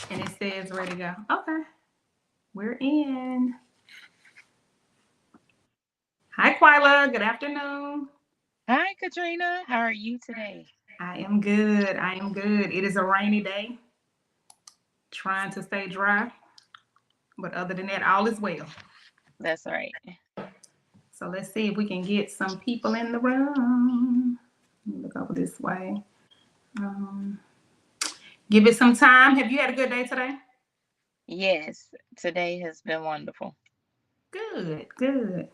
And it says ready to go. Okay. We're in. Hi, Quila. Good afternoon. Hi, Katrina. How are you today? I am good. I am good. It is a rainy day, trying to stay dry. But other than that, all is well. That's right. So let's see if we can get some people in the room. Let me look over this way. Um, Give it some time. Have you had a good day today? Yes, today has been wonderful. Good, good.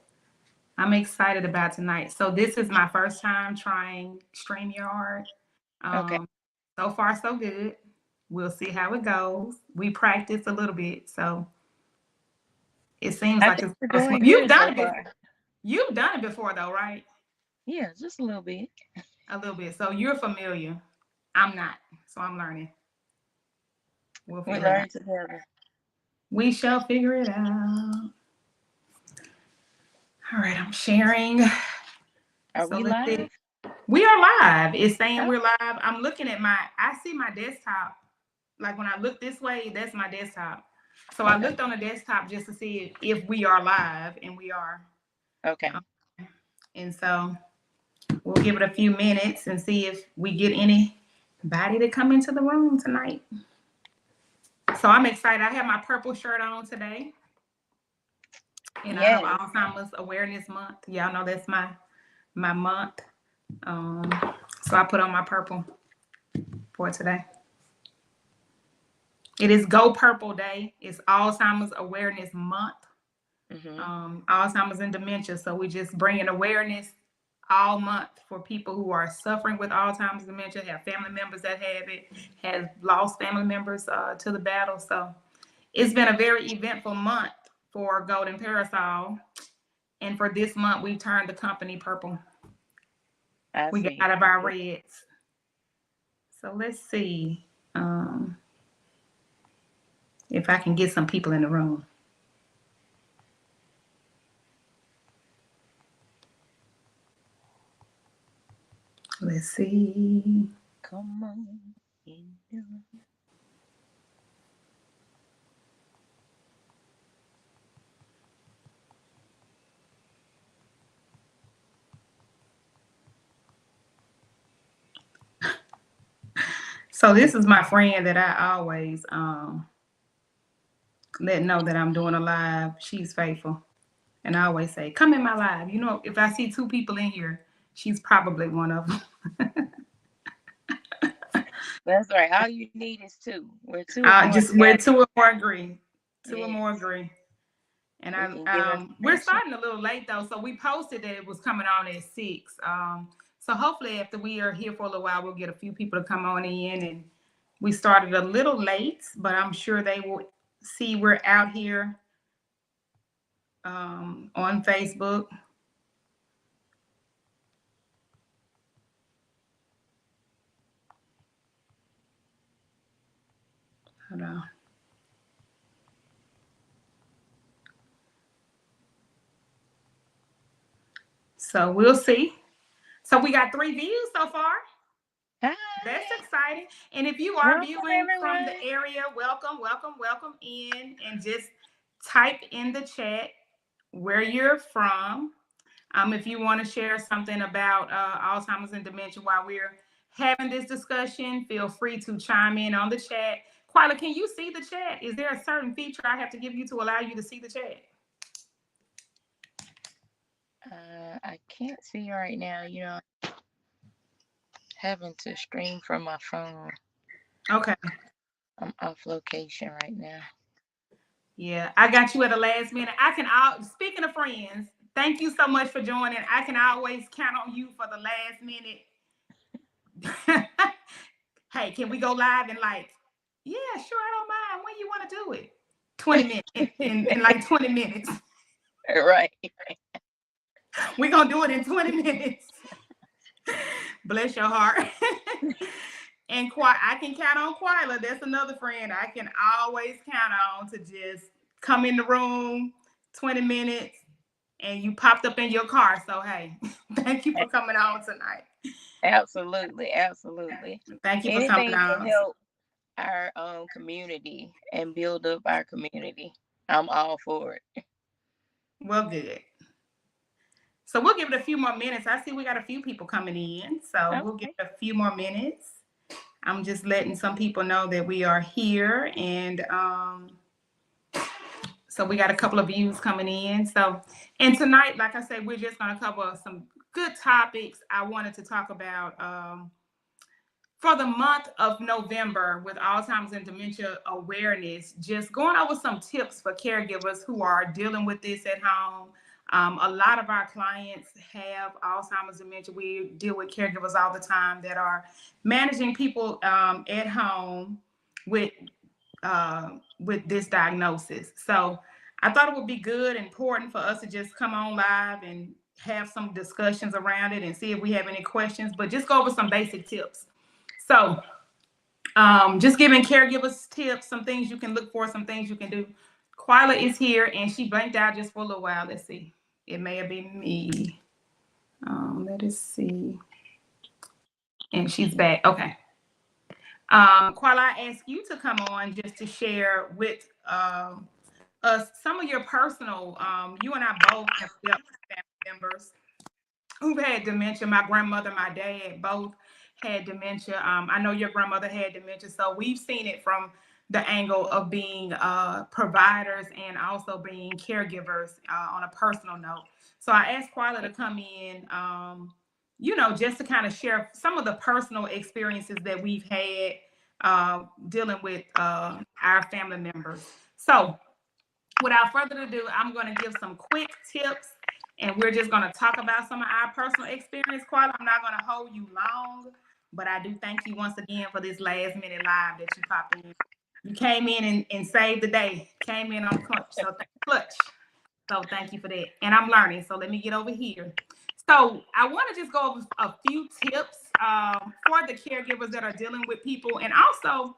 I'm excited about tonight. So this is my first time trying StreamYard. Okay. Um, so far, so good. We'll see how it goes. We practiced a little bit, so it seems I like think it's we're going smooth. doing good so far. You've done it before, though, right? Yeah, just a little bit. A little bit. So you're familiar. I'm not. So I'm learning. We'll We figure it out. learned together. We shall figure it out. All right, I'm sharing. Are So we let's see. live? We are live. It's saying Oh, we're live. I'm looking at I see my desktop. Like when I look this way, that's my desktop. So I okay. looked on the desktop just to see if we are live, and we are. Okay. Um, and so we'll give it a few minutes and see if we get anybody to come into the room tonight. So I'm excited. I have my purple shirt on today in honor of Yes. Alzheimer's Awareness Month. Y'all know that's my month. Um, so I put on my purple for today. It is Go Purple Day. It's Alzheimer's Awareness Month. Mm-hmm. Alzheimer's and dementia. So we just bringing awareness all month for people who are suffering with Alzheimer's dementia, have family members that have it, have lost family members to the battle. So it's been a very eventful month for Golden Parasol. And for this month, we turned the company purple. I We got see. out of our reds. So let's see if I can get some people in the room. Let's see. Come on. In the room. So this is my friend that I always let know that I'm doing a live. She's faithful. And I always say, come in my live. You know, if I see two people in here, she's probably one of them. That's right. All you need is two. We're two or more Just where gathered. two or more agree. Two or more Yes. agree. And We can give we're information. starting a little late though, so we posted that it was coming on at 6. So hopefully after we are here for a little while, we'll get a few people to come on in. And we started a little late, but I'm sure they will see we're out here on Facebook. Hold on. So we'll see. So we got 3 views so far. That's Hi. exciting. And if you are Welcome, viewing from the everyone. area, welcome, welcome, welcome in, and just type in the chat where you're from. If you want to share something about Alzheimer's and dementia while we're having this discussion, feel free to chime in on the chat. Quila, can you see the chat? Is there a certain feature I have to give you to allow you to see the chat? I can't see right now. Having to stream from my phone. Okay. I'm off location right now. Yeah, I got you at the last minute. Speaking of friends, thank you so much for joining. I can always count on you for the last minute. Hey, can we go live in yeah, sure, I don't mind. When you want to do it? 20 minutes, in like 20 minutes. Right. We're going to do it in 20 minutes. Bless your heart. And I can count on Quila. That's another friend I can always count on to just come in the room 20 minutes and you popped up in your car. So, hey, thank you for coming on tonight. Absolutely. Absolutely. Thank you for coming Anything to on. help our community and build up our community. I'm all for it. Well, good. So we'll give it a few more minutes. I see we got a few people coming in, so we'll give Okay. it a few more minutes. I'm just letting some people know that we are here, and so we got a couple of views coming in. So, and tonight, like I said, we're just going to cover some good topics. I wanted to talk about for the month of November with Alzheimer's and dementia awareness, just going over some tips for caregivers who are dealing with this at home. A lot of our clients have Alzheimer's dementia. We deal with caregivers all the time that are managing people at home with this diagnosis. So I thought it would be good and important for us to just come on live and have some discussions around it and see if we have any questions, but just go over some basic tips. So just giving caregivers tips, some things you can look for, some things you can do. Quila is here and she blanked out just for a little while. Let's see. It may have been me. Let us see. And she's back. Okay. Quila, I asked you to come on just to share with us some of your personal, you and I both have dealt with family members who've had dementia. My grandmother, my dad both had dementia. I know your grandmother had dementia, so we've seen it from the angle of being providers and also being caregivers on a personal note. So I asked Quila to come in, just to kind of share some of the personal experiences that we've had dealing with our family members. So without further ado, I'm going to give some quick tips and we're just going to talk about some of our personal experience. Quite, I'm not going to hold you long, but I do thank you once again for this last minute live that you popped in. You came in and saved the day, came in on clutch. So thank you for that. And I'm learning. So let me get over here. So I want to just go over a few tips for the caregivers that are dealing with people. And also,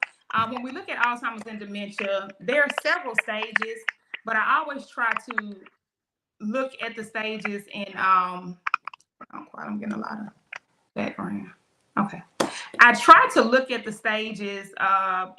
when we look at Alzheimer's and dementia, there are several stages, but I always try to look at the stages in, I'm getting a lot of background. Okay. I try to look at the stages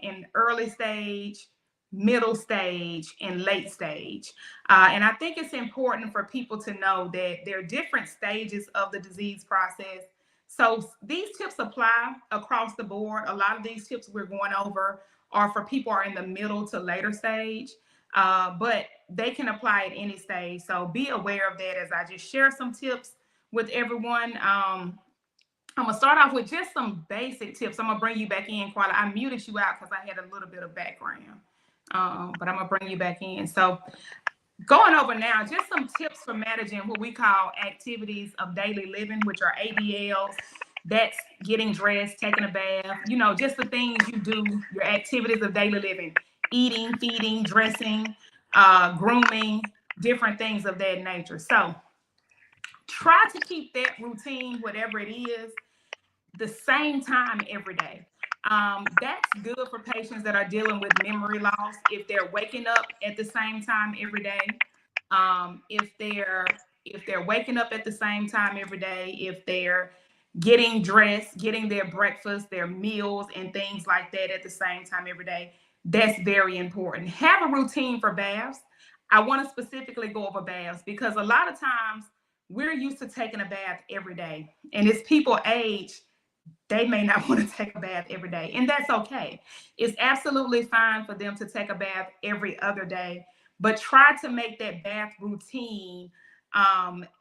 in early stage, middle stage, and late stage. And I think it's important for people to know that there are different stages of the disease process. So these tips apply across the board. A lot of these tips we're going over are for people who are in the middle to later stage, but they can apply at any stage. So be aware of that as I just share some tips with everyone. I'm gonna start off with just some basic tips. I'm gonna bring you back in, Quala. I muted you out because I had a little bit of background, but I'm gonna bring you back in. So going over now, just some tips for managing what we call activities of daily living, which are ADLs. That's getting dressed, taking a bath, just the things you do, your activities of daily living, eating, feeding, dressing, grooming, different things of that nature. So try to keep that routine, whatever it is, the same time every day. That's good for patients that are dealing with memory loss. If they're waking up at the same time every day, if they're waking up at the same time every day, if they're getting dressed, getting their breakfast, their meals, and things like that at the same time every day, that's very important. Have a routine for baths. I want to specifically go over baths because a lot of times we're used to taking a bath every day, and as people age, they may not want to take a bath every day, and that's okay. It's absolutely fine for them to take a bath every other day, but try to make that bath routine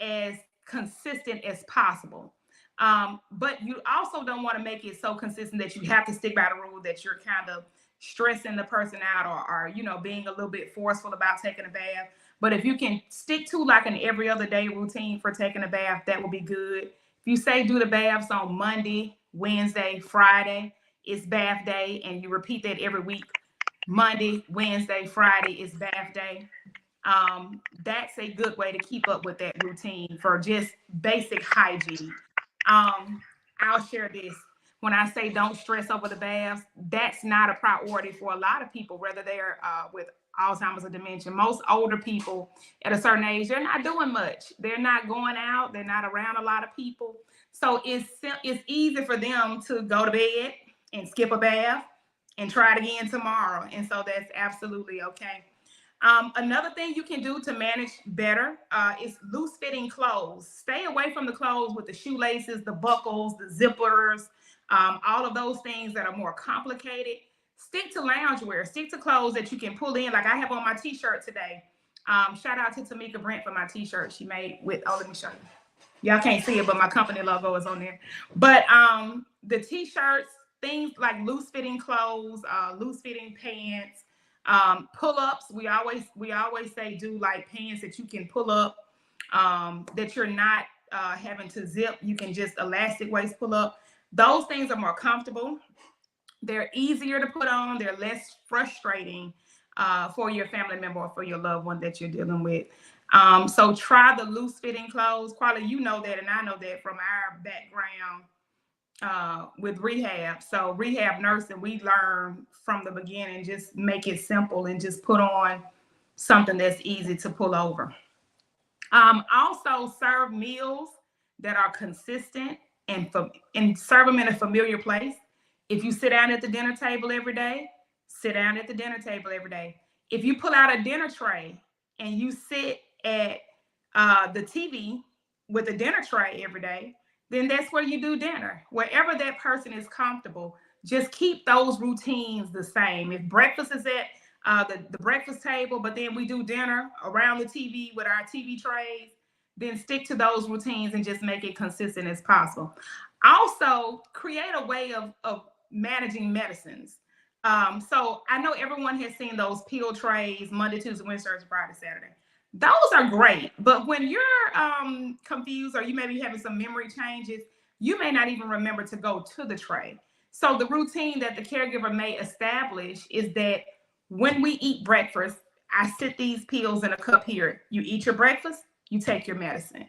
as consistent as possible. But you also don't want to make it so consistent that you have to stick by the rule that you're kind of stressing the person out or being a little bit forceful about taking a bath. But if you can stick to like an every other day routine for taking a bath, that will be good. If you say do the baths on Monday, Wednesday, Friday, it's bath day, and you repeat that every week. Monday, Wednesday, Friday is bath day. That's a good way to keep up with that routine for just basic hygiene. I'll share this. When I say don't stress over the baths, that's not a priority for a lot of people, whether they're with Alzheimer's or dementia. Most older people at a certain age, they're not doing much. They're not going out. They're not around a lot of people. So it's easy for them to go to bed and skip a bath and try it again tomorrow. And so that's absolutely okay. Another thing you can do to manage better is loose fitting clothes. Stay away from the clothes with the shoelaces, the buckles, the zippers, all of those things that are more complicated. Stick to loungewear. Stick to clothes that you can pull in. Like I have on my t-shirt today. Shout out to Tamika Brent for my t-shirt she made with, oh, let me show you. Y'all can't see it, but my company logo is on there. But the t-shirts, things like loose fitting clothes, loose fitting pants, pull-ups. We always say do like pants that you can pull up, that you're not having to zip. You can just elastic waist pull up. Those things are more comfortable. They're easier to put on. They're less frustrating for your family member or for your loved one that you're dealing with. So try the loose fitting clothes. Carla, you know that, and I know that from our background with rehab. So rehab nursing, we learn from the beginning, just make it simple and just put on something that's easy to pull over. Also serve meals that are consistent and serve them in a familiar place. If you sit down at the dinner table every day, sit down at the dinner table every day. If you pull out a dinner tray and you sit at the TV with a dinner tray every day, then that's where you do dinner. Wherever that person is comfortable, just keep those routines the same. If breakfast is at the breakfast table, but then we do dinner around the TV with our TV trays, then stick to those routines and just make it consistent as possible. Also, create a way of managing medicines. So I know everyone has seen those pill trays Monday, Tuesday, Wednesday, Thursday, Friday, Saturday. Those are great, but when you're confused or you may be having some memory changes, you may not even remember to go to the tray. So the routine that the caregiver may establish is that when we eat breakfast, I sit these pills in a cup here. You eat your breakfast, you take your medicine.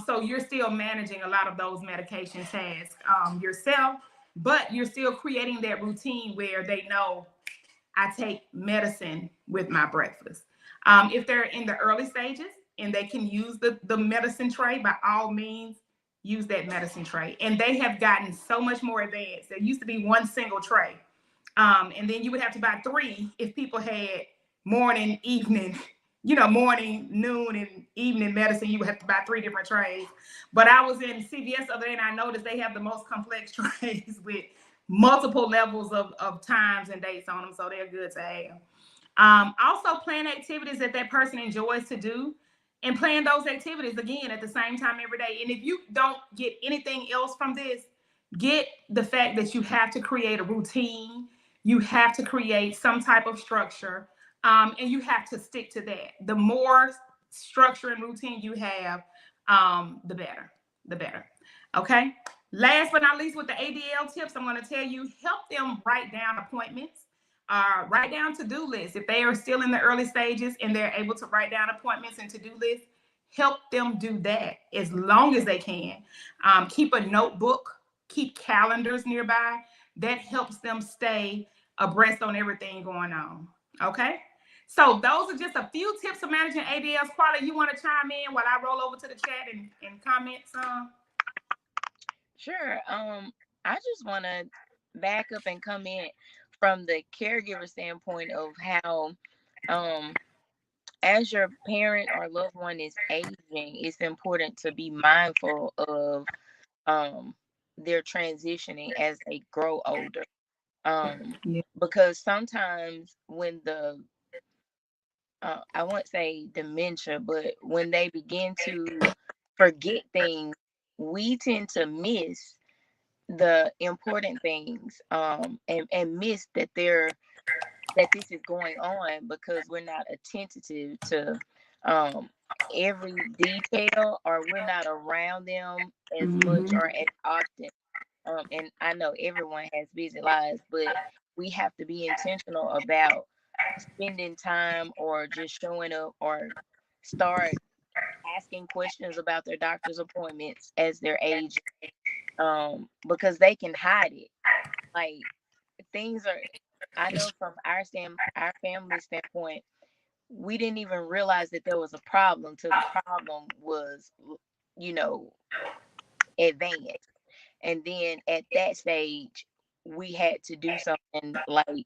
So you're still managing a lot of those medication tasks yourself, but you're still creating that routine where they know I take medicine with my breakfast. If they're in the early stages and they can use the medicine tray, by all means, use that medicine tray. And they have gotten so much more advanced. There used to be one single tray. And then you would have to buy three if people had morning, evening, morning, noon, and evening medicine. You would have to buy three different trays. But I was in CVS the other day and I noticed they have the most complex trays with multiple levels of times and dates on them. So they're good to have. Also, plan activities that that person enjoys to do and plan those activities again at the same time every day. And if you don't get anything else from this, get the fact that you have to create a routine, you have to create some type of structure, and you have to stick to that. The more structure and routine you have, the better. The better. Okay. Last but not least, with the ADL tips, I'm going to tell you help them write down appointments, write down to-do lists. If they are still in the early stages and they're able to write down appointments and to-do lists, help them do that as long as they can. Keep a notebook, keep calendars nearby. That helps them stay abreast on everything going on. Okay. So those are just a few tips for managing ADLs. Quality, you want to chime in while I roll over to the chat and comment some? Sure. I just want to back up and comment from the caregiver standpoint of how, um, as your parent or loved one is aging, it's important to be mindful of um their transitioning as they grow older. Um, Yeah. because sometimes when the I won't say dementia, but when they begin to forget things, we tend to miss the important things, and miss that this is going on because we're not attentive to um every detail, or we're not around them as much Mm-hmm. or as often. And I know everyone has busy lives, but we have to be intentional about spending time or just showing up, or start asking questions about their doctor's appointments as their age, because they can hide it. Like, things are, I know from our family standpoint, we didn't even realize that there was a problem till the problem was, you know, advanced. And then at that stage, we had to do something and like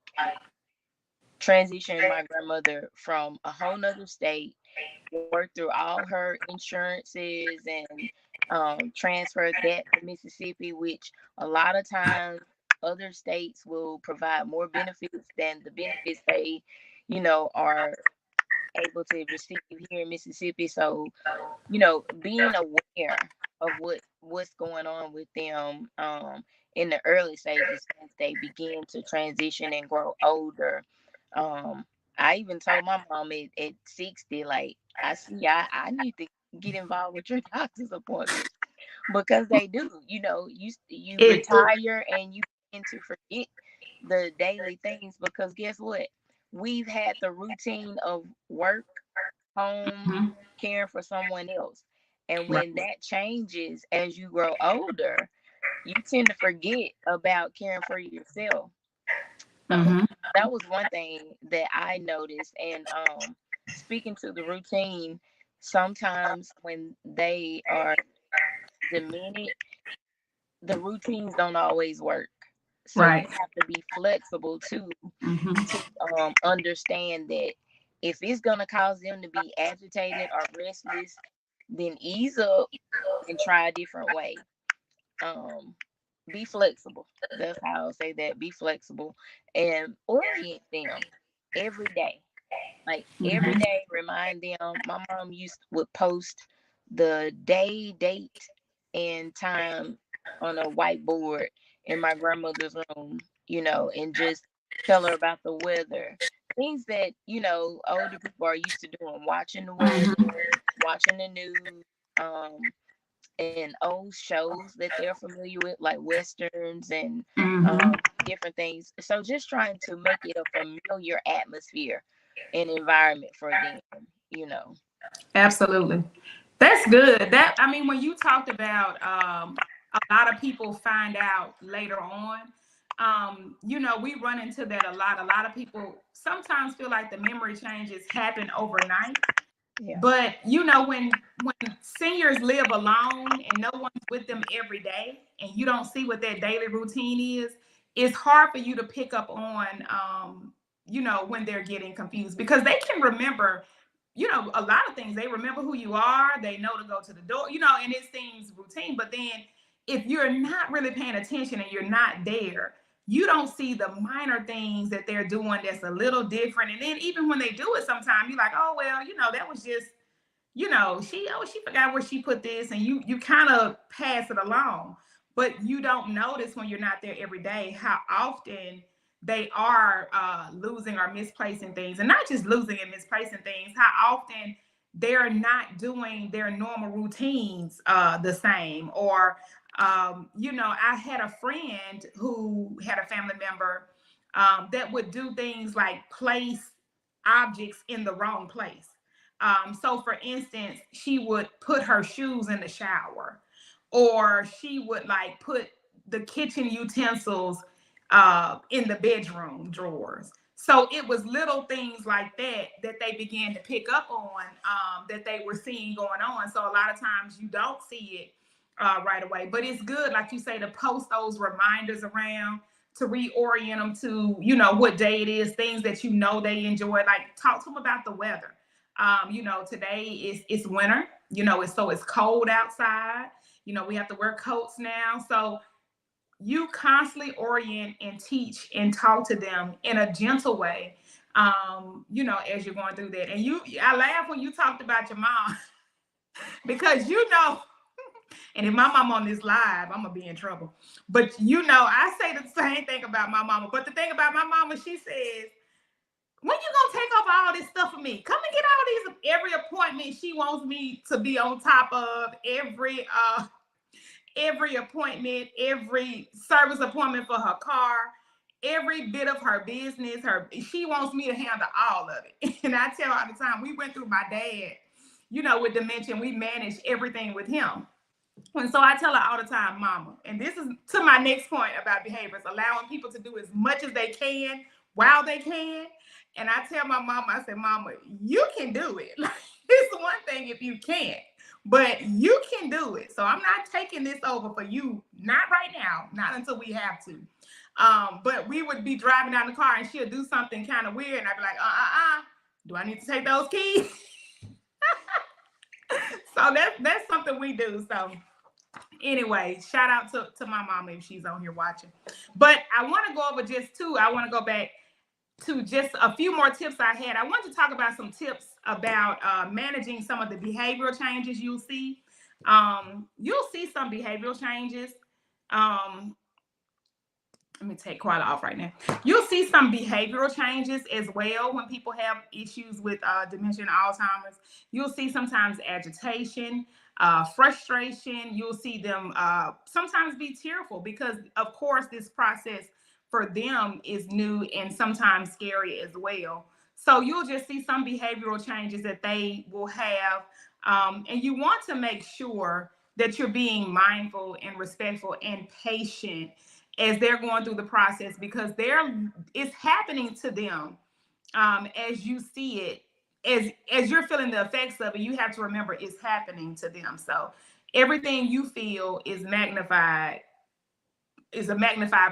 transition my grandmother from a whole nother state, work through all her insurances and transfer that to Mississippi, which a lot of times other states will provide more benefits than the benefits they, are able to receive here in Mississippi. So, being aware of what's going on with them in the early stages as they begin to transition and grow older. Um, I even told my mom at 60, like, I need to get involved with your doctor's appointment because they do. You It retire and you begin to forget the daily things because guess what? We've had the routine of work, home, mhm, caring for someone else. And right. when that changes as you grow older, you tend to forget about caring for yourself. Um, Hmm. that was one thing that I noticed. And speaking to the routine, sometimes when they are demented, the routines don't always work. So you Right. have to be flexible too Hmm. to understand that if it's gonna cause them to be agitated or restless, then ease up and try a different way. Um, be flexible. That's how I'll say that. Be flexible and orient them every day. Like every Hmm. day, remind them. My mom would post the day, date, and time on a whiteboard in my grandmother's room, and just tell her about the weather. Things that, older people are used to doing, watching the Hmm. weather, watching the news, and old shows that they're familiar with, like westerns and Hmm. different things. So just trying to make it a familiar atmosphere and environment for them, you know. Absolutely. That's good. That I mean, when you talked about a lot of people find out later on, we run into that a lot. A lot of people sometimes feel like the memory changes happen overnight. Yeah. But when seniors live alone and no one's with them every day, and you don't see what their daily routine is, it's hard for you to pick up on, when they're getting confused because they can remember, a lot of things. They remember who you are. They know to go to the door, and it seems routine. But then if you're not really paying attention and you're not there, you don't see the minor things that they're doing that's a little different. And then even when they do it, sometimes you're like, oh well, that was just, she forgot where she put this, and you kind of pass it along. But you don't notice when you're not there every day how often they are losing or misplacing things, and not just losing and misplacing things. How often they're not doing their normal routines the same, or I had a friend who had a family member that would do things like place objects in the wrong place. So, for instance, she would put her shoes in the shower, or she would like put the kitchen utensils in the bedroom drawers. So it was little things like that that they began to pick up on, that they were seeing going on. So a lot of times you don't see it right away, but it's good, like you say, to post those reminders around, to reorient them to what day it is, things that they enjoy. Like talk to them about the weather. Today it's winter. It's cold outside. We have to wear coats now. So you constantly orient and teach and talk to them in a gentle way. As you're going through that. And I laugh when you talked about your mom because and if my mom on this live, I'm gonna be in trouble. But I say the same thing about my mama. But the thing about my mama, she says, when you gonna take off all this stuff for me? Come and get all these, every appointment she wants me to be on top of, every appointment, every service appointment for her car, every bit of her business. She wants me to handle all of it. And I tell her all the time, we went through my dad, with dementia, we managed everything with him. And so I tell her all the time, mama, and this is to my next point about behaviors, allowing people to do as much as they can while they can. And I tell my mama, I said, mama, you can do it. Like, it's one thing if you can't, but you can do it. So I'm not taking this over for you, not right now, not until we have to. But we would be driving down the car and she'll do something kind of weird, and I'd be like, do I need to take those keys? So that's something we do. So anyway, shout out to my mama if she's on here watching. But I want to go over I want to go back to just a few more tips I had. I want to talk about some tips about managing some of the behavioral changes you'll see. You'll see some behavioral changes. Um, Let me take quite off right now. You'll see some behavioral changes as well when people have issues with dementia and Alzheimer's. You'll see sometimes agitation, frustration. You'll see them sometimes be tearful because, of course, this process for them is new and sometimes scary as well. So you'll just see some behavioral changes that they will have. And you want to make sure that you're being mindful and respectful and patient as they're going through the process, because it's happening to them as you see it, as you're feeling the effects of it. You have to remember it's happening to them. So everything you feel is a magnified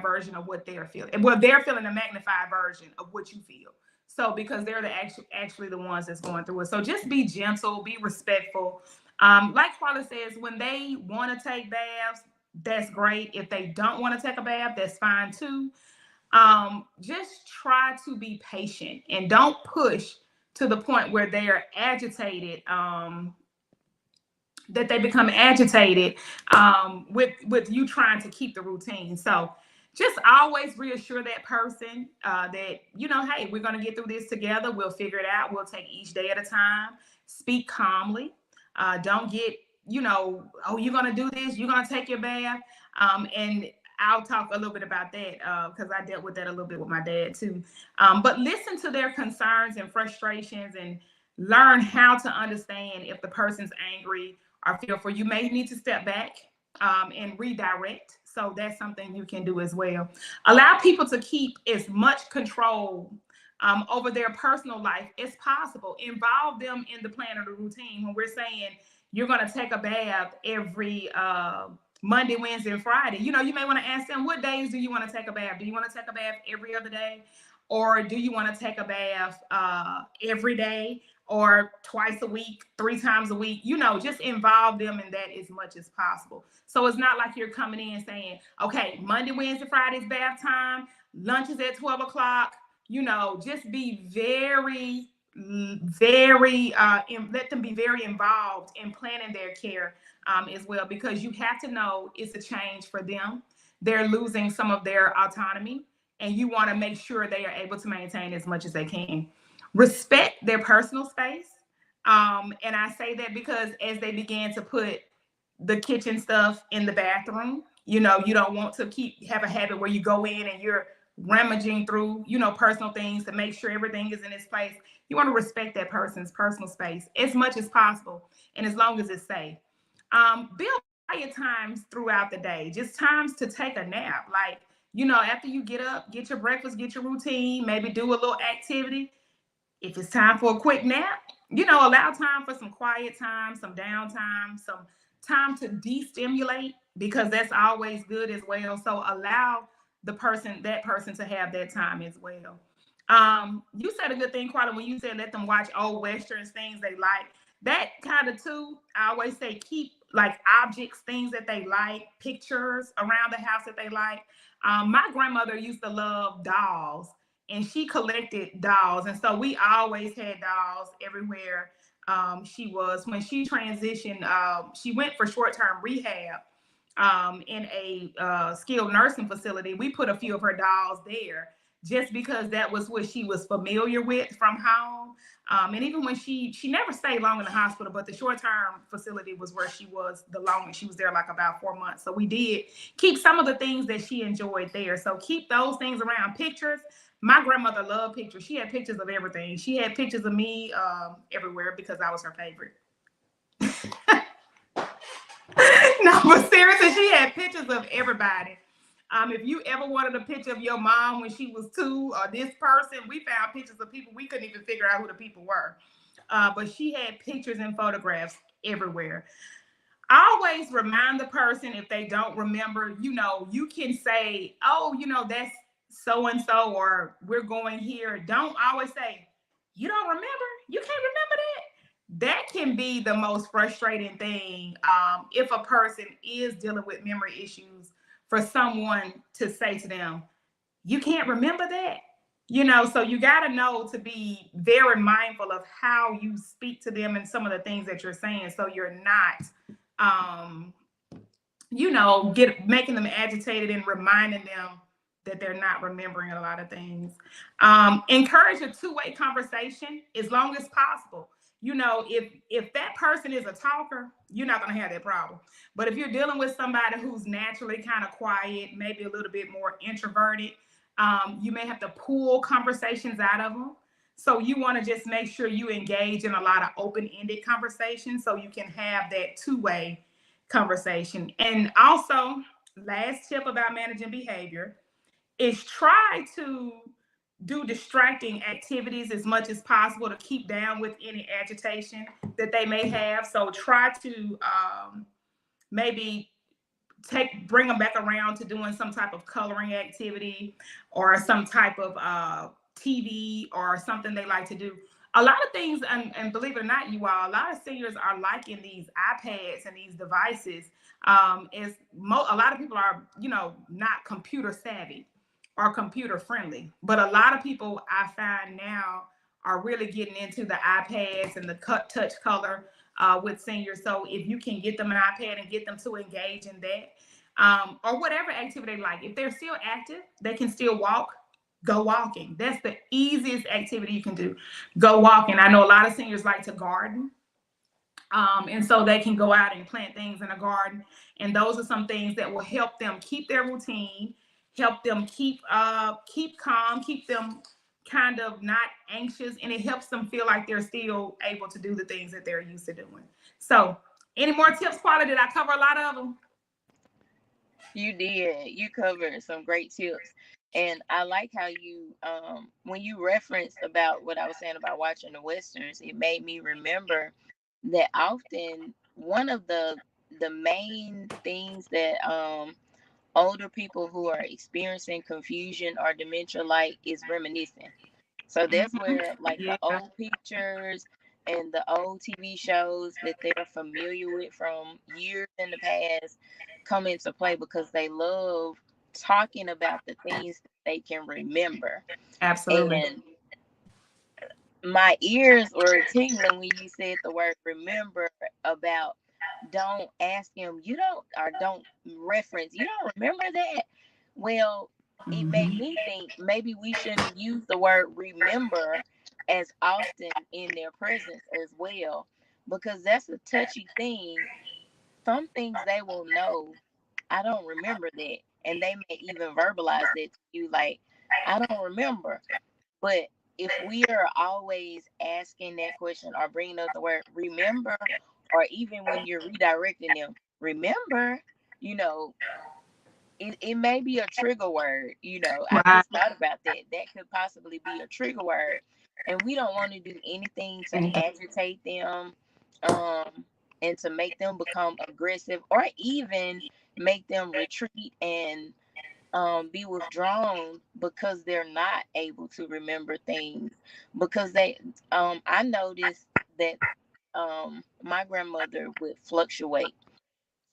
version of what they're feeling. Well, they're feeling a magnified version of what you feel. So because they're actually the ones that's going through it. So just be gentle, be respectful. Like Paula says, when they want to take baths, that's great. If they don't want to take a bath, that's fine too. Just try to be patient and don't push to the point where they are agitated, that they become agitated with you trying to keep the routine. So just always reassure that person that, hey, we're going to get through this together. We'll figure it out. We'll take each day at a time. Speak calmly. Don't get, oh, you're going to do this. You're going to take your bath. And I'll talk a little bit about that because I dealt with that a little bit with my dad too. But listen to their concerns and frustrations and learn how to understand if the person's angry or fearful. You may need to step back and redirect. So that's something you can do as well. Allow people to keep as much control over their personal life as possible. Involve them in the plan or the routine. When we're saying you're going to take a bath every Monday, Wednesday, and Friday, you may want to ask them, what days do you want to take a bath? Do you want to take a bath every other day? Or do you want to take a bath every day? Or twice a week, 3 times a week, just involve them in that as much as possible. So it's not like you're coming in saying, okay, Monday, Wednesday, Friday's bath time, lunch is at 12 o'clock, just be very, very, let them be very involved in planning their care as well, because you have to know it's a change for them. They're losing some of their autonomy, and you want to make sure they are able to maintain as much as they can. Respect their personal space. And I say that because as they began to put the kitchen stuff in the bathroom, you don't want to have a habit where you go in and you're rummaging through, personal things to make sure everything is in its place. You want to respect that person's personal space as much as possible and as long as it's safe. Build quiet times throughout the day, just times to take a nap. Like, after you get up, get your breakfast, get your routine, maybe do a little activity. If it's time for a quick nap, allow time for some quiet time, some downtime, some time to de-stimulate, because that's always good as well. So allow that person to have that time as well. You said a good thing, Carla, when you said let them watch old westerns, things they like. That kind of too, I always say keep like objects, things that they like, pictures around the house that they like. My grandmother used to love dolls, and she collected dolls. And so we always had dolls everywhere she was. When she transitioned, she went for short-term rehab in a skilled nursing facility. We put a few of her dolls there just because that was what she was familiar with from home. And even when she never stayed long in the hospital, but the short-term facility was where she was the longest. She was there like about 4 months. So we did keep some of the things that she enjoyed there. So keep those things around. Pictures. My grandmother loved pictures. She had pictures of everything. She had pictures of me everywhere because I was her favorite. No, but seriously, she had pictures of everybody. If you ever wanted a picture of your mom when she was 2 or this person, we found pictures of people we couldn't even figure out who the people were. But she had pictures and photographs everywhere. always remind the person if they don't remember. You can say, oh, that's so and so, or we're going here. Don't always say, you don't remember. You can't remember that. That can be the most frustrating thing, if a person is dealing with memory issues, for someone to say to them, you can't remember that. So you got to know to be very mindful of how you speak to them and some of the things that you're saying, so you're not um get making them agitated and reminding them that they're not remembering a lot of things. Encourage a two-way conversation as long as possible. If that person is a talker, you're not going to have that problem. But if you're dealing with somebody who's naturally kind of quiet, maybe a little bit more introverted, you may have to pull conversations out of them. So you want to just make sure you engage in a lot of open-ended conversations so you can have that two-way conversation. And also, last tip about managing behavior is try to do distracting activities as much as possible to keep down with any agitation that they may have. So try to maybe bring them back around to doing some type of coloring activity, or some type of TV, or something they like to do. A lot of things, and believe it or not, you all, a lot of seniors are liking these iPads and these devices. A lot of people are, not computer savvy or computer friendly, but a lot of people I find now are really getting into the iPads and the touch color with seniors. So if you can get them an iPad and get them to engage in that, or whatever activity they like. If they're still active, they can still walk. Go walking. That's the easiest activity you can do. Go walking. I know a lot of seniors like to garden. And so they can go out and plant things in a garden. And those are some things that will help them keep their routine, help them keep calm, keep them kind of not anxious, and it helps them feel like they're still able to do the things that they're used to doing. So, any more tips, Paula? Did I cover a lot of them? You did. You covered some great tips. And I like how you when you referenced about what I was saying about watching the westerns, it made me remember that often one of the main things that older people who are experiencing confusion or dementia like is reminiscing. So that's Mm-hmm. where like the Yeah, old pictures and the old TV shows that they're familiar with from years in the past come into play because they love talking about the things that they can remember. absolutely. And my ears were tingling when you said the word remember, about don't ask him, you don't, or don't reference, you don't remember that. Well, it made Mm-hmm. me think maybe we shouldn't use the word remember as often in their presence as well, because that's a touchy thing. Some things they will know, I don't remember that. And they may even verbalize that to you, like, I don't remember. But if we are always asking that question or bringing up the word remember, or even when you're redirecting them, remember, you know, it may be a trigger word. I Right. just thought about that. That could possibly be a trigger word. And we don't want to do anything to Anything. agitate them, um, and to make them become aggressive, or even make them retreat and be withdrawn because they're not able to remember things. Because I noticed that my grandmother would fluctuate.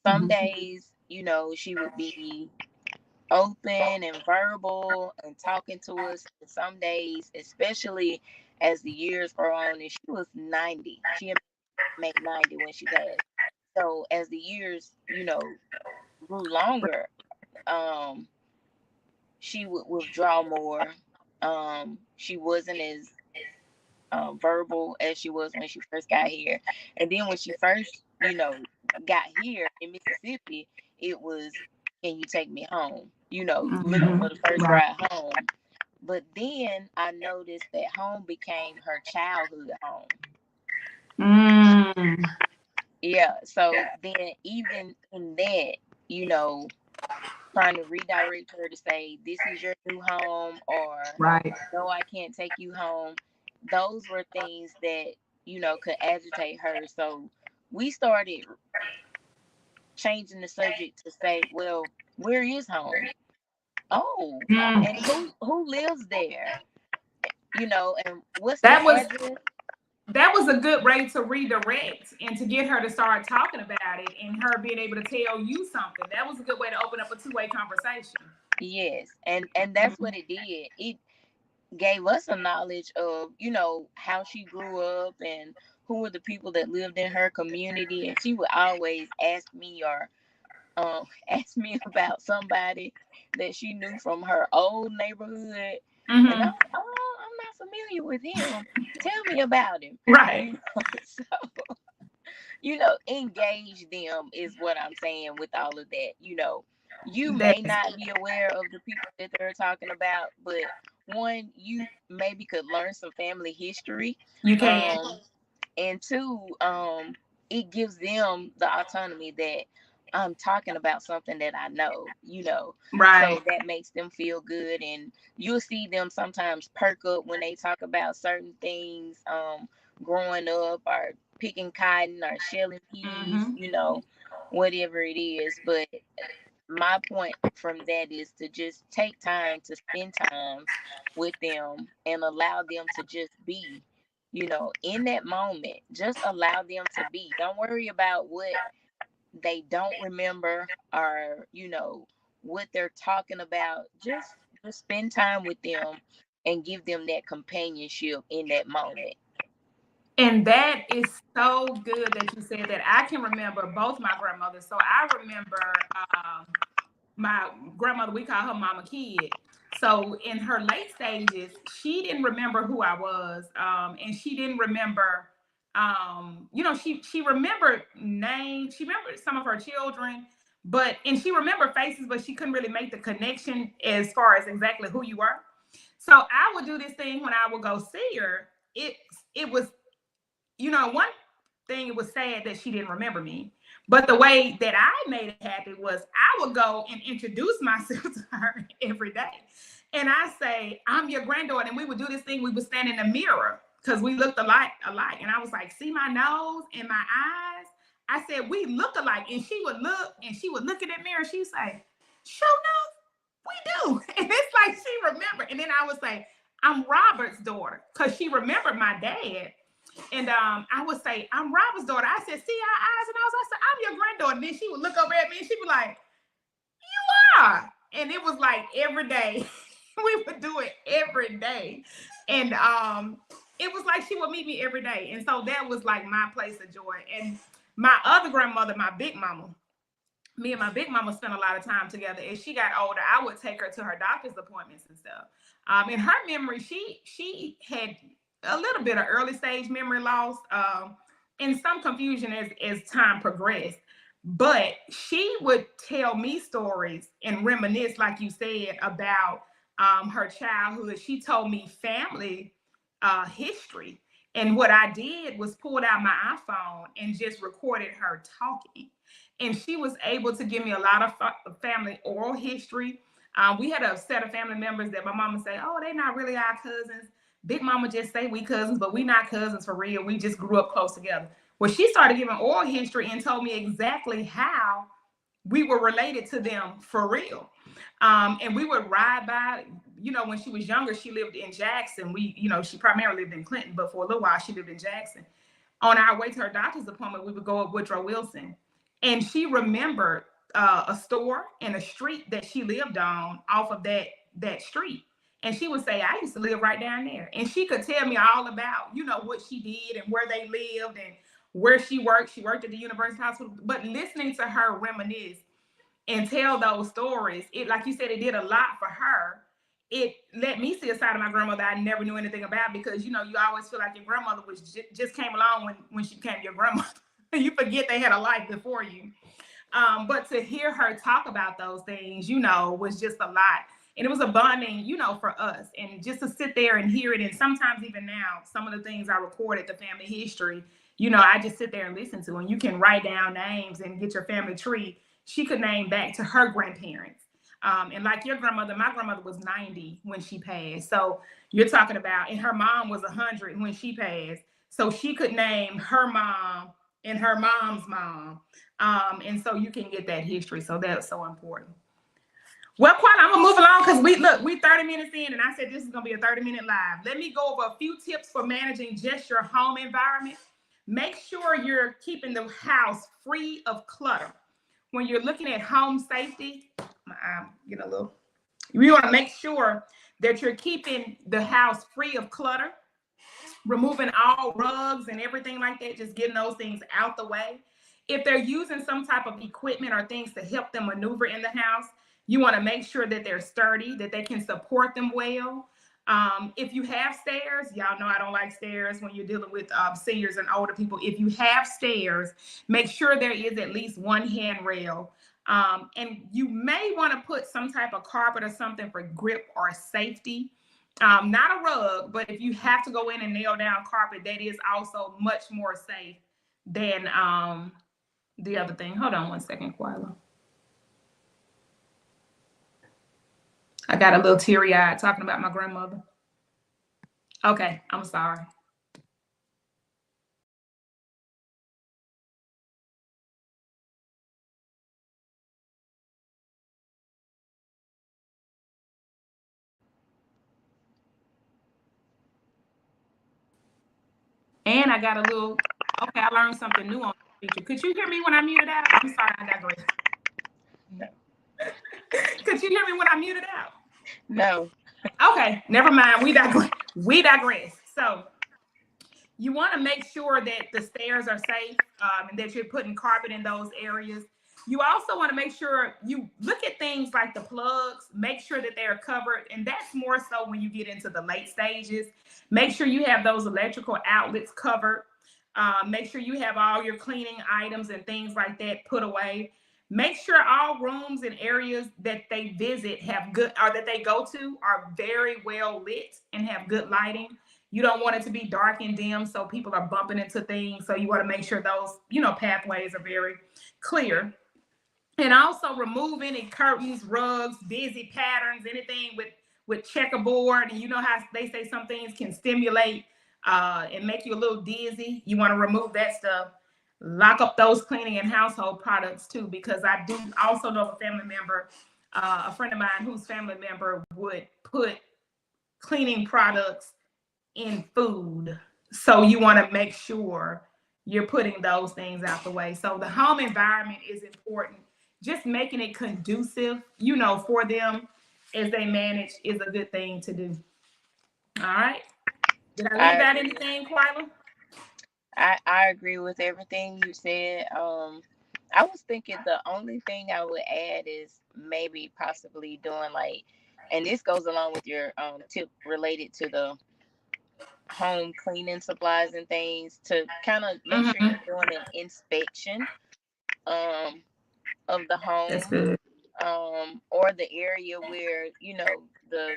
Some Mm-hmm. days, she would be open and verbal and talking to us. And some days, especially as the years grow on, and she was 90. She had made 90 when she passed. So as the years, grew longer, um, she would withdraw more. She wasn't as verbal as she was when she first got here. And then when she first, got here in Mississippi, it was, can you take me home? Looking Mm-hmm. for the first Right. ride home. But then I noticed that home became her childhood home. Mm. Yeah. So then, even in that, you know, trying to redirect her to say, this is your new home, or Right. no, I can't take you home. Those were things that, could agitate her. So we started changing the subject to say, well, where is home? Oh, Mm. and who lives there? And what's That the was address? that was a good way to redirect and to get her to start talking about it and her being able to tell you something. That was a good way to open up a two-way conversation. Yes, and that's what it did. It gave us a knowledge of, how she grew up and who were the people that lived in her community. And she would always ask me or ask me about somebody that she knew from her old neighborhood. And I'm Mm-hmm. like, oh, I'm not familiar with him. Tell me about him. Right. You know, so engage them is what I'm saying with all of that. You may That's not be aware of the people that they're talking about, but one, you maybe could learn some family history. you can. Um, and two, it gives them the autonomy that I'm talking about something that I know. Right. So that makes them feel good, and you'll see them sometimes perk up when they talk about certain things, growing up or picking cotton or shelling peas, Mm-hmm. whatever it is. But my point from that is to just take time to spend time with them and allow them to just be, in that moment. Just allow them to be. Don't worry about what they don't remember or, what they're talking about. Just spend time with them and give them that companionship in that moment. And that is so good that you said that. I can remember both my grandmothers. So I remember my grandmother, we call her Mama Kid. So in her late stages, she didn't remember who I was, and she didn't remember. She remembered names. She remembered some of her children, and she remembered faces, but she couldn't really make the connection as far as exactly who you were. So I would do this thing when I would go see her. It was, one thing, it was sad that she didn't remember me. But the way that I made it happen was I would go and introduce myself to her every day. And I say, I'm your granddaughter. And we would do this thing. We would stand in the mirror because we looked alike. And I was like, see my nose and my eyes? I said, we look alike. And she would look and she would look in that mirror. She'd say, sure enough, we do. And it's like she remembered. And then I would say, I'm Robert's daughter because she remembered my dad. And I would say, I'm Robert's daughter. I said, see our eyes and nose? I said, I'm your granddaughter. And then she would look over at me and she'd be like, you are. And it was like every day. We would do it every day. And it was like she would meet me every day. And so that was like my place of joy. And my other grandmother, my big mama, me and my big mama spent a lot of time together. As she got older, I would take her to her doctor's appointments and stuff. In her memory, she had a little bit of early stage memory loss, and some confusion as time progressed. But she would tell me stories and reminisce, like you said, about her childhood. She told me family history. And what I did was pulled out my iPhone and just recorded her talking. And she was able to give me a lot of family oral history. We had a set of family members that my mama say, oh, they're not really our cousins. Big mama just say we cousins, but we not cousins for real. We just grew up close together. Well, she started giving oral history and told me exactly how we were related to them for real. And we would ride by, when she was younger, she lived in Jackson. She primarily lived in Clinton, but for a little while she lived in Jackson. On our way to her doctor's appointment, we would go up Woodrow Wilson. And she remembered a store and a street that she lived on off of that street. And she would say, I used to live right down there. And she could tell me all about, what she did and where they lived and where she worked. She worked at the University Hospital. But listening to her reminisce and tell those stories, it, like you said, it did a lot for her. It let me see a side of my grandmother I never knew anything about, because you always feel like your grandmother was just came along when she became your grandmother. You forget they had a life before you. But to hear her talk about those things, was just a lot. And it was a bonding, for us. And just to sit there and hear it. And sometimes even now, some of the things I recorded, the family history, I just sit there and listen to. And you can write down names and get your family tree. She could name back to her grandparents. And like your grandmother, my grandmother was 90 when she passed. So you're talking about, and her mom was 100 when she passed. So she could name her mom and her mom's mom. And so you can get that history. So that's so important. Well, Quite, I'm gonna move along because we 30 minutes in, and I said this is gonna be a 30-minute live. Let me go over a few tips for managing just your home environment. Make sure you're keeping the house free of clutter. When you're looking at home safety, my eye getting a little. You want to make sure that you're keeping the house free of clutter, removing all rugs and everything like that, just getting those things out the way. If they're using some type of equipment or things to help them maneuver in the house, you want to make sure that they're sturdy, that they can support them well. If you have stairs, y'all know I don't like stairs when you're dealing with seniors and older people. If you have stairs, make sure there is at least one handrail. And you may want to put some type of carpet or something for grip or safety. Not a rug, but if you have to go in and nail down carpet, that is also much more safe than the other thing. Hold on one second, Quila. I got a little teary-eyed talking about my grandmother. Okay, I'm sorry. And I got a little, okay, I learned something new on the feature. Could you hear me when I muted out? I'm sorry, I digress. No. Could you hear me when I muted out? No. Okay, never mind. We digress. We digress. So you want to make sure that the stairs are safe and that you're putting carpet in those areas. You also want to make sure you look at things like the plugs, make sure that they're covered. And that's more so when you get into the late stages. Make sure you have those electrical outlets covered. Make sure you have all your cleaning items and things like that put away. Make sure all rooms and areas that they visit have good, or that they go to, are very well lit and have good lighting. You don't want it to be dark and dim so people are bumping into things. So you want to make sure those, pathways are very clear. And also remove any curtains, rugs, busy patterns, anything with checkerboard. And you know how they say some things can stimulate and make you a little dizzy. You want to remove that stuff. Lock up those cleaning and household products too, because I do also know a family member, a friend of mine whose family member would put cleaning products in food. So you want to make sure you're putting those things out the way. So the home environment is important. Just making it conducive, for them as they manage is a good thing to do. All right. Did I leave I out anything, Quila? I agree with everything you said. I was thinking the only thing I would add is maybe possibly doing like, and this goes along with your tip related to the home cleaning supplies and things, to kind of make sure Mm-hmm. you're doing an inspection um of the That's home, good. or the area where the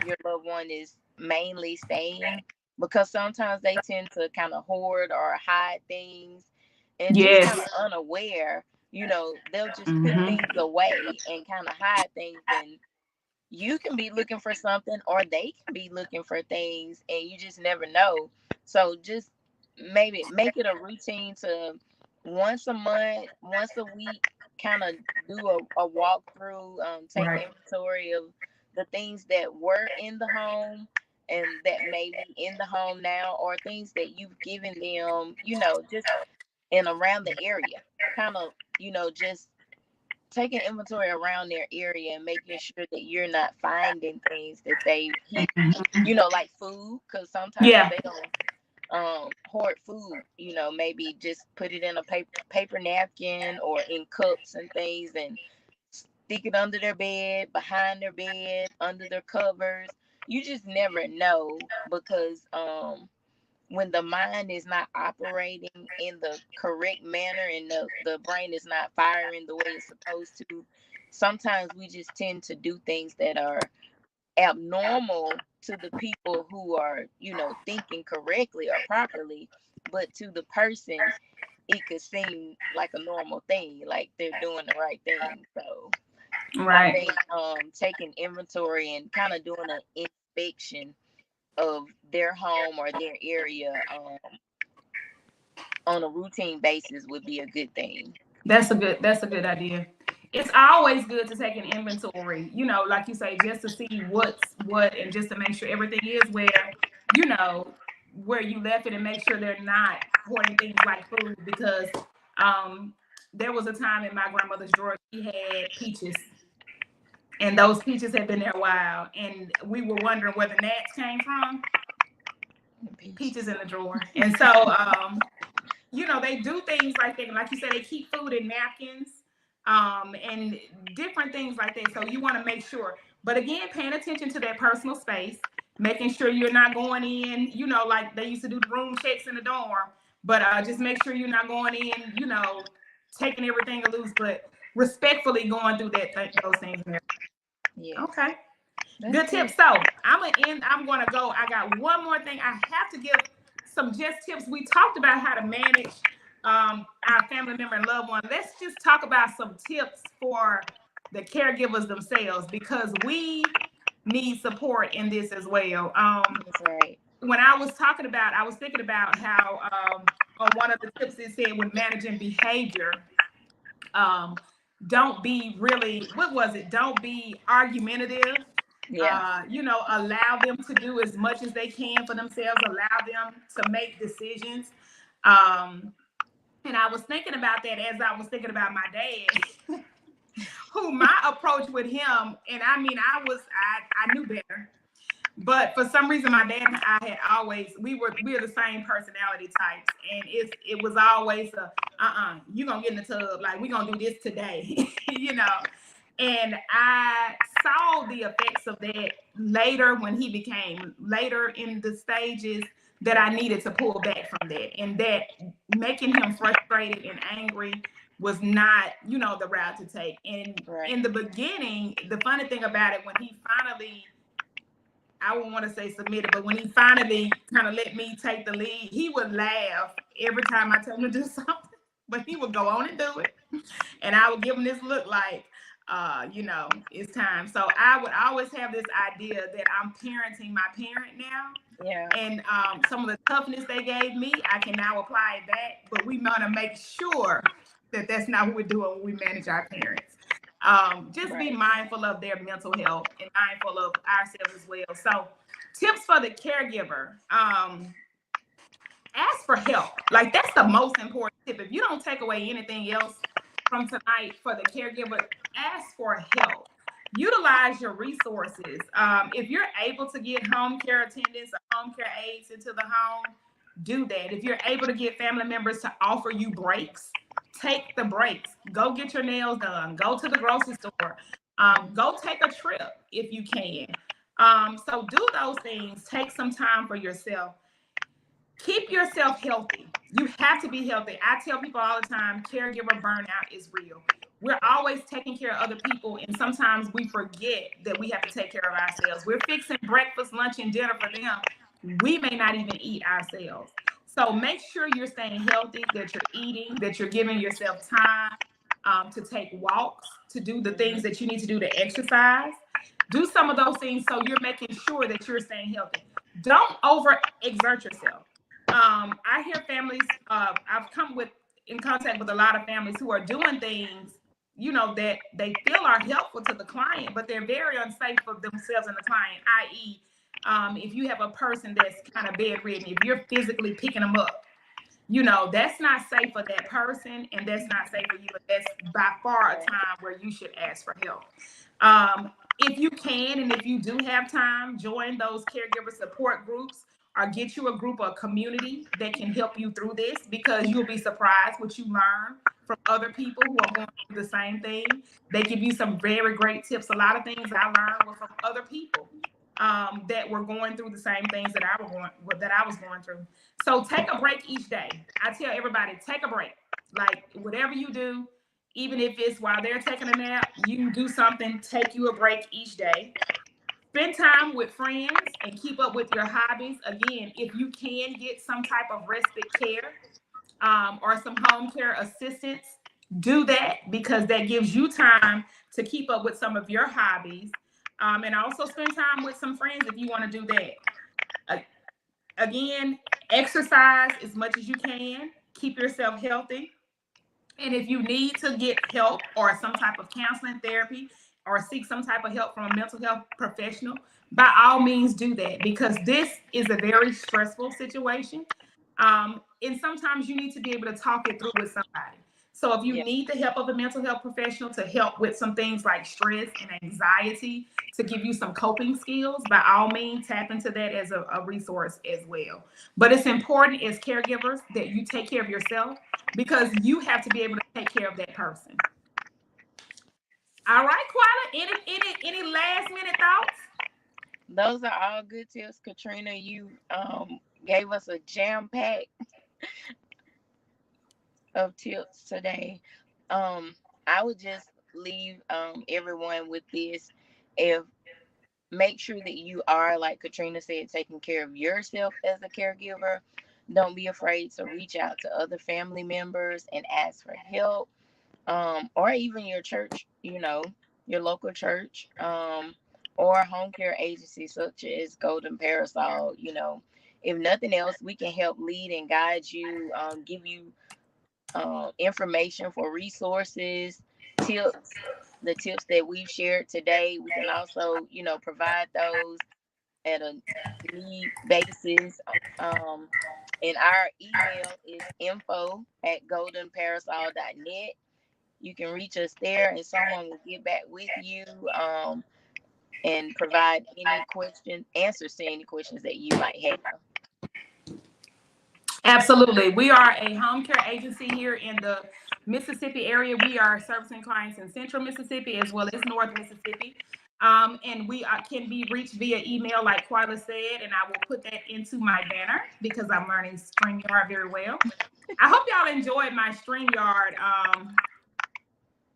your loved one is mainly staying, because sometimes they tend to kind of hoard or hide things, and just kind Yes. of unaware, they'll just put Mm-hmm. things away and kind of hide things, and you can be looking for something or they can be looking for things, and you just never know. So just maybe make it a routine to once a month, once a week, kind of do a walkthrough, take Right. inventory of the things that were in the home and that may be in the home now, or things that you've given them, just in around the area, kind of, just taking inventory around their area and making sure that you're not finding things that they've hidden, like food, because sometimes Yeah. they don't hoard food, maybe just put it in a paper napkin or in cups and things, and stick it under their bed, behind their bed, under their covers. You just never know, because when the mind is not operating in the correct manner and the brain is not firing the way it's supposed to, sometimes we just tend to do things that are abnormal to the people who are, thinking correctly or properly, but to the person, it could seem like a normal thing, like they're doing the right thing. So I Right. think taking inventory and kind of doing an inspection of their home or their area on a routine basis would be a good thing. That's a good idea. It's always good to take an inventory, like you say, just to see what's what and just to make sure everything is you know, where you left it and make sure they're not hoarding things like food because um there was a time in my grandmother's drawer she had peaches and those peaches had been there a while and we were wondering where the gnats came from. Peaches in the drawer. And so they do things like that. Like you said, they keep food in napkins, and different things like that. So you want to make sure. But again, paying attention to that personal space, making sure you're not going in, like they used to do the room checks in the dorm. But just make sure you're not going in, taking everything loose, but respectfully going through those things. Yeah, Okay. that's Good good. tips. So I'm gonna go. I got one more thing. I have to give some just tips. We talked about how to manage our family member and loved one. Let's just talk about some tips for the caregivers themselves because we need support in this as well. That's right. When I was thinking about how on one of the tips it said when managing behavior, um, don't be really, what was it? Don't be argumentative. Yeah. Allow them to do as much as they can for themselves, allow them to make decisions. Um, and I was thinking about that as I was thinking about my dad, who my approach with him, and I mean, I knew better. But for some reason, my dad and I had always we're the same personality types, and it was always you gonna get in the tub, like we gonna do this today, And I saw the effects of that later when he became later in the stages that I needed to pull back from that, and that making him frustrated and angry was not, the route to take. And Right. in the beginning, the funny thing about it, when he finally I wouldn't want to say submitted, but when he finally kind of let me take the lead, he would laugh every time I told him to do something, but he would go on and do it. And I would give him this look like, it's time. So I would always have this idea that I'm parenting my parent now. Yeah. And some of the toughness they gave me, I can now apply it back. But we want to make sure that that's not what we're doing when we manage our parents. Just be Right. mindful of their mental health and mindful of ourselves as well. So, tips for the caregiver: ask for help. Like that's the most important tip. If you don't take away anything else from tonight for the caregiver, ask for help. Utilize your resources. If you're able to get home care attendants or home care aides into the home, do that. If you're able to get family members to offer you breaks, take the breaks. Go get your nails done. Go to the grocery store. Go take a trip if you can. So do those things. Take some time for yourself. Keep yourself healthy. You have to be healthy. I tell people all the time, caregiver burnout is real. We're always taking care of other people, and sometimes we forget that we have to take care of ourselves. We're fixing breakfast, lunch, and dinner for them. We may not even eat ourselves. So make sure you're staying healthy, that you're eating, that you're giving yourself time to take walks, to do the things that you need to do to exercise. Do some of those things so you're making sure that you're staying healthy. Don't overexert yourself. I hear families. I've come with in contact with a lot of families who are doing things, that they feel are helpful to the client, but they're very unsafe for themselves and the client. I.e., if you have a person that's kind of bedridden, if you're physically picking them up, that's not safe for that person, and that's not safe for you. But that's by far a time where you should ask for help. If you can, and if you do have time, join those caregiver support groups or get you a group or community that can help you through this because you'll be surprised what you learn from other people who are going through the same thing. They give you some very great tips. A lot of things I learned were from other people that were going through the same things that I was going through. So take a break each day. I tell everybody, take a break. Like whatever you do, even if it's while they're taking a nap, you do something, take you a break each day. Spend time with friends and keep up with your hobbies. Again, if you can get some type of respite care or some home care assistance, do that because that gives you time to keep up with some of your hobbies. And also spend time with some friends if you want to do that. Again, exercise as much as you can. keep yourself healthy. And if you need to get help or some type of counseling therapy or seek some type of help from a mental health professional, by all means do that, because this is a very stressful situation. And sometimes you need to be able to talk it through with somebody. So if you Yeah. need the help of a mental health professional to help with some things like stress and anxiety, to give you some coping skills, by all means tap into that as a resource as well. But it's important as caregivers that you take care of yourself, because you have to be able to take care of that person. All right, Quila, any last minute thoughts? Those are all good tips, Katrina. You gave us a jam pack of tips today. Um, I would just leave everyone with this. If Make sure that you are, like Katrina said, taking care of yourself as a caregiver. Don't be afraid to reach out to other family members and ask for help, or even your church, your local church, or home care agencies such as Golden Parasol. If nothing else, we can help lead and guide you, give you information for resources, tips, the tips that we've shared today. We can also, provide those at a need basis. Um, and our email is info@goldenparasol.net. You can reach us there and someone will get back with you, and provide answers to any questions that you might have. Absolutely. We are a home care agency here in the Mississippi area. We are servicing clients in central Mississippi as well as north Mississippi. And we can be reached via email, like Quila said, and I will put that into my banner because I'm learning StreamYard very well. I hope y'all enjoyed my StreamYard,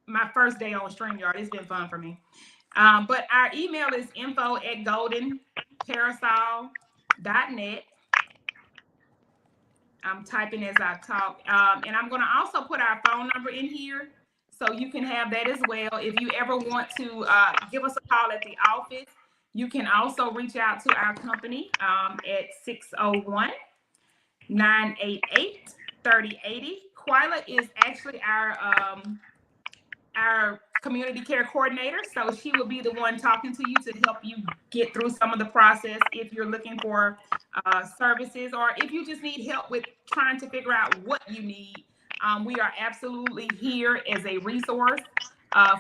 my first day on StreamYard. It's been fun for me. But our email is info@goldenparasol.net. I'm typing as I talk. And I'm going to also put our phone number in here so you can have that as well. If you ever want to give us a call at the office, you can also reach out to our company at 601 988 3080. Quila is actually our community care coordinator. So she will be the one talking to you to help you get through some of the process if you're looking for services, or if you just need help with trying to figure out what you need. We are absolutely here as a resource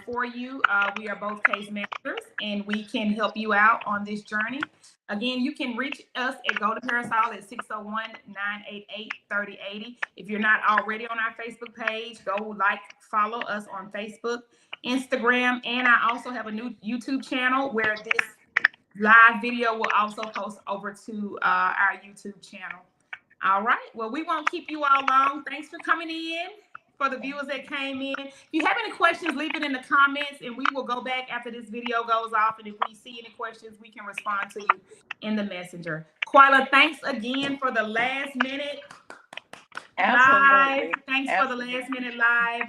for you. We are both case managers and we can help you out on this journey. Again, you can reach us at Golden Parasol at 601-988-3080. If you're not already on our Facebook page, go follow us on Facebook, Instagram, and I also have a new YouTube channel where this live video will also post over to our YouTube channel. All right. Well, we won't keep you all long. Thanks for coming in. For the viewers that came in, if you have any questions, leave it in the comments and we will go back after this video goes off. And if we see any questions, we can respond to you in the messenger. Quila, thanks again for the last minute live. Absolutely. Thanks for the last minute live.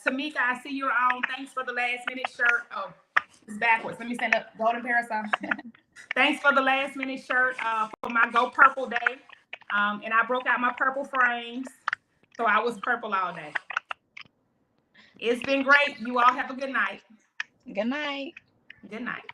Tamika, I see you're on. Thanks for the last minute shirt. Oh, it's backwards. Let me stand up. Golden Parasol. Thanks for the last minute shirt for my Go Purple Day. And I broke out my purple frames. So I was purple all day. It's been great. You all have a good night. Good night. Good night.